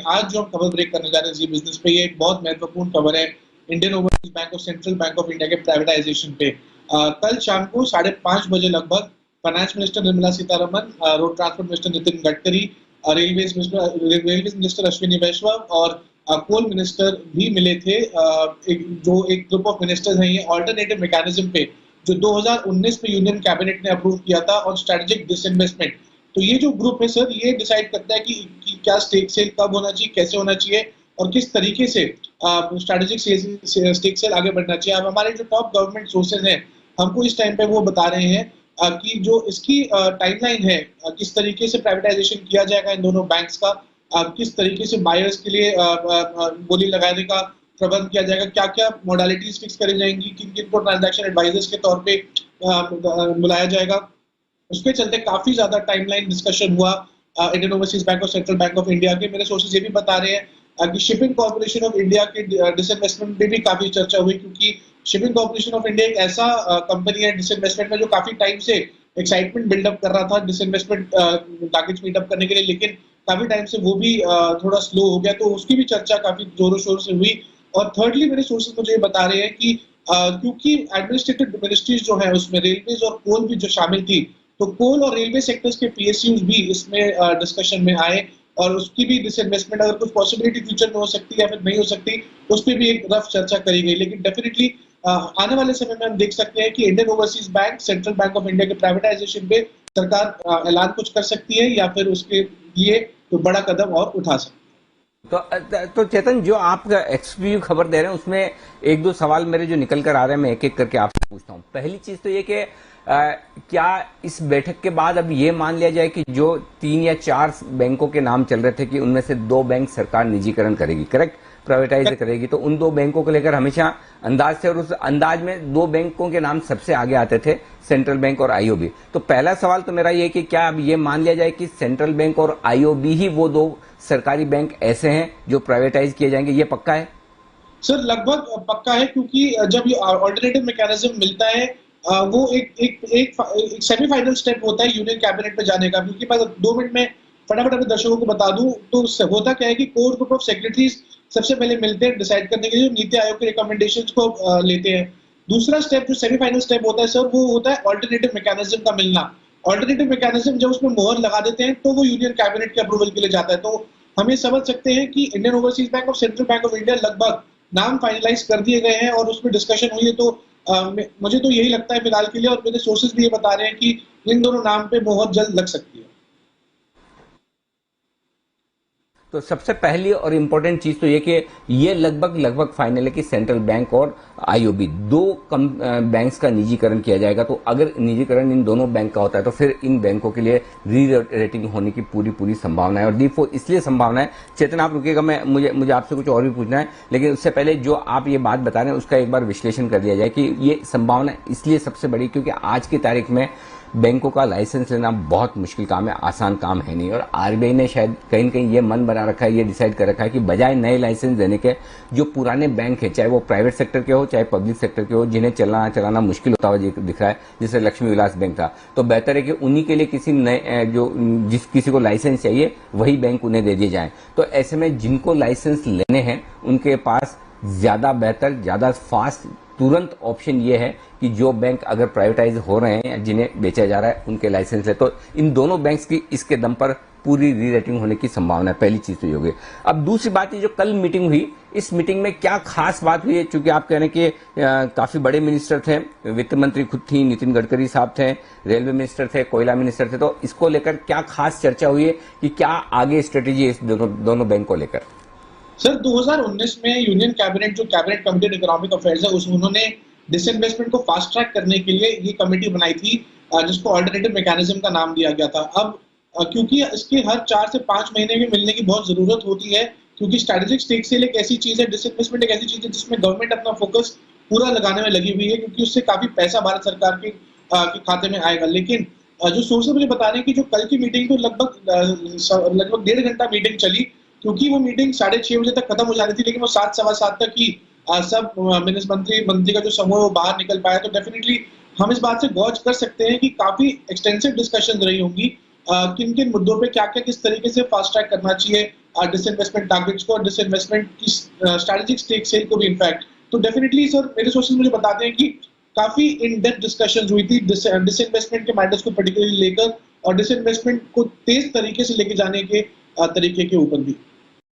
आज जो हम खबर ब्रेक करने जा रहे हैं जी बिजनेस पे, ये एक बहुत महत्वपूर्ण खबर है इंडियन ओवरसीज बैंक और सेंट्रल बैंक ऑफ इंडिया के प्राइवेटाइजेशन पे। कल शाम को 5:30 बजे लगभग finance minister Nirmala Sitharaman, road transport minister Nitin Gadkari, railways minister Ashwini Vaishnaw और कोल मिनिस्टर भी मिले थे। एक ग्रुप ऑफ मिनिस्टर्स हैं, ये ऑल्टरनेटिव मैकेनिज्म पे जो 2019 में यूनियन कैबिनेट ने अप्रूव किया था और स्ट्रेटेजिक डिसइन्वेस्टमेंट। तो ये जो ग्रुप है सर, ये डिसाइड करता है कि क्या स्टेक सेल कब होना चाहिए, कैसे होना चाहिए और किस तरीके से स्ट्रेटेजिक स्टेक सेल आगे बढ़ना चाहिए। अब हमारे जो टॉप गवर्नमेंट सोर्सेज हैं हमको इस टाइम पे वो बता रहे हैं कि जो इसकी टाइमलाइन है, किस तरीके से प्राइवेटाइजेशन किया जाएगा इन दोनों बैंक्स का, किस तरीके से बायर्स के लिए बोली लगाने का प्रबंध किया जाएगा, क्या क्या मॉडलिटीज फिक्स करी जाएंगी, किन किन को ट्रांजैक्शन एडवाइजर्स के तौर पे बुलाया जाएगा। उसके चलते काफी ज्यादा टाइमलाइन डिस्कशन हुआ इंडियन ओवरसीज बैंक और सेंट्रल बैंक ऑफ इंडिया के। मेरे सोर्सेज ये भी बता रहे हैं कि शिपिंग कॉर्पोरेशन ऑफ इंडिया के डिसइन्वेस्टमेंट पे भी काफी चर्चा हुई, क्योंकि शिपिंग कॉर्पोरेशन ऑफ इंडिया एक ऐसा कंपनी है डिसइन्वेस्टमेंट में जो काफी टाइम से एक्साइटमेंट बिल्डअप कर रहा था डिसइन्वेस्टमेंट टारगेट्स मीट अप करने के लिए, लेकिन काफी टाइम से वो भी थोड़ा स्लो हो गया, तो उसकी भी चर्चा काफी जोरों शोरों से हुई। और थर्डली मेरे सोर्सेज मुझे ये बता रहे हैं कि क्योंकि एडमिनिस्ट्रेटिव मिनिस्ट्रीज जो है उसमें रेलवेज और कोल भी जो शामिल थी, तो कोल और रेलवे सेक्टर्स के पीएसयूज भी इसमें डिस्कशन में आए और उसकी भी डिसइन्वेस्टमेंट अगर कुछ पॉसिबिलिटी फ्यूचर में हो सकती है या फिर नहीं हो सकती, उस पर भी एक रफ चर्चा करी गई। लेकिन डेफिनेटली आने वाले समय में हम देख सकते हैं कि Indian Overseas bank, central Bank of India के प्राइवेटाइजेशन पे सरकार ऐलान कुछ कर सकती है या फिर उसके लिए तो बड़ा कदम और उठा सकती है। तो चेतन, जो आप एक्सक्लूसिव खबर दे रहे हैं उसमें एक दो सवाल मेरे जो निकल कर आ रहे हैं, मैं एक एक करके आपसे पूछता हूं। पहली चीज तो ये कि क्या इस बैठक के बाद अब ये मान लिया जाए कि जो 3 या 4 बैंकों के नाम चल रहे थे कि उनमें से 2 बैंक सरकार निजीकरण करेगी, करेक्ट, प्राइवेटाइज करेगी, तो उन 2 बैंकों को लेकर हमेशा अंदाज से, और उस अंदाज में 2 बैंकों के नाम सबसे आगे आते थे, सेंट्रल बैंक और आईओबी। तो पहला सवाल तो मेरा ये कि क्या अब ये मान लिया जाए कि सेंट्रल बैंक और आईओबी ही वो 2 सरकारी बैंक ऐसे हैं जो प्राइवेटाइज किए जाएंगे, ये पक्का है? सर लगभग पक्का है, क्योंकि जब ये ऑल्टरनेटिव मैकेनिज्म मिलता है वो एक सेमीफाइनल स्टेप होता है यूनियन कैबिनेट में जाने का। क्योंकि मैं 2 मिनट में फटाफट अपने दर्शकों को बता दूं तो होता क्या है कि कोर ग्रुप ऑफ सेक्रेटरीज सबसे पहले मिलते हैं डिसाइड करने के लिए, नीति आयोग के रिकमेंडेशंस को लेते हैं। दूसरा स्टेप जो सेमीफाइनल स्टेप होता है सर, वो होता है ऑल्टरनेटिव मैकेनिज्म का मिलना। ऑल्टरनेटिव मैकेनिज्म जब उसमें मोहर लगा देते हैं तो वो यूनियन कैबिनेट के अप्रूवल के लिए जाता है। तो हम ये समझ सकते हैं कि इंडियन ओवरसीज बैंक और सेंट्रल बैंक ऑफ इंडिया लगभग नाम फाइनलाइज कर दिए गए हैं और उसमें डिस्कशन हुई है। तो मुझे तो यही लगता है फिलहाल के लिए, और मेरे सोर्सेज भी ये बता रहे हैं कि इन दोनों नाम पे मोहर जल्द लग सकती है। तो सबसे पहली और इम्पोर्टेंट चीज तो ये कि ये लगभग फाइनल है कि सेंट्रल बैंक और आईओबी 2 बैंक्स का निजीकरण किया जाएगा। तो अगर निजीकरण इन दोनों बैंक का होता है तो फिर इन बैंकों के लिए री रेटिंग होने की पूरी संभावना है। और डी4 इसलिए संभावना है, चेतन आप रुकिएगा, मुझे आपसे कुछ और भी पूछना है, लेकिन उससे पहले जो आप ये बात बता रहे हैं उसका एक बार विश्लेषण कर दिया जाए कि ये संभावना इसलिए सबसे बड़ी क्योंकि आज की तारीख में बैंकों का लाइसेंस लेना बहुत मुश्किल काम है, आसान काम है नहीं। और आरबीआई ने शायद कहीं न कहीं ये मन बना रखा है, ये डिसाइड कर रखा है कि बजाय नए लाइसेंस देने के जो पुराने बैंक है, चाहे वो प्राइवेट सेक्टर के हो चाहे पब्लिक सेक्टर के हो, जिन्हें चलाना मुश्किल होता हुआ दिख रहा है, जैसे लक्ष्मी विलास बैंक था, तो बेहतर है कि उन्हीं के लिए किसी नए किसी को लाइसेंस चाहिए वही बैंक उन्हें दे दिए जाए। तो ऐसे में जिनको लाइसेंस लेने हैं उनके पास ज्यादा बेहतर, ज्यादा फास्ट, तुरंत ऑप्शन ये है कि जो बैंक अगर प्राइवेटाइज हो रहे हैं, जिन्हें बेचा जा रहा है, उनके लाइसेंस है। तो इन दोनों बैंक्स की इसके दम पर पूरी री रेटिंग होने की संभावना है। पहली चीज तो ये होगी। अब दूसरी बात, ये जो कल मीटिंग हुई, इस मीटिंग में क्या खास बात हुई है? चूंकि आप कह रहे हैं कि काफी बड़े मिनिस्टर थे, वित्त मंत्री खुद थी, नितिन गडकरी साहब थे, रेलवे मिनिस्टर थे, कोयला मिनिस्टर थे, तो इसको लेकर क्या खास चर्चा हुई है कि क्या आगे स्ट्रेटेजी है इस दोनों बैंक को लेकर? सर 2019 में यूनियन कैबिनेट, जो cabinet committee on economic affairs है, उन्होंने डिसइन्वेस्टमेंट को फास्ट ट्रैक करने के लिए ये कमेटी बनाई थी जिसको ऑल्टरनेटिव मैकेनिज्म का नाम दिया गया था। अब क्योंकि इसके हर 4 से 5 महीने में मिलने की बहुत जरूरत होती है, क्योंकि स्ट्रेटेजिक स्टेक सेल एक ऐसी चीज है, डिसइन्वेस्टमेंट एक ऐसी चीज है जिसमें गवर्नमेंट अपना फोकस पूरा लगाने में लगी हुई है, क्योंकि उससे काफी पैसा भारत सरकार के खाते में आएगा। लेकिन जो सोर्सेज मुझे बता रहे हैं कि जो कल की मीटिंग तो लगभग 1.5 घंटा मीटिंग चली, क्योंकि वो मीटिंग 6:30 बजे तक खत्म हो जानी थी, लेकिन वो 7, सवा 7 तक ही सब मंत्री का जो समूह वो बाहर निकल पाया। तो डेफिनेटली हम इस बात से गौर कर सकते हैं कि काफी एक्सटेंसिव डिस्कशन रही होंगी, किन किन मुद्दों पे क्या क्या किस तरीके से फास्ट ट्रैक करना चाहिए, डिसइन्वेस्टमेंट टारगेट्स को और डिसइन्वेस्टमेंट की स्ट्रेटेजिक स्टेक सेल को भी इनफैक्ट। तो डेफिनेटली सर मेरे सोर्सेज मुझे बताते हैं कि काफी इन डेप्थ डिस्कशंस हुई थी डिसइन्वेस्टमेंट के मैटर्स को पर्टिकुलरली लेकर और डिसइन्वेस्टमेंट को तेज तरीके से लेके जाने के तरीके के ऊपर भी।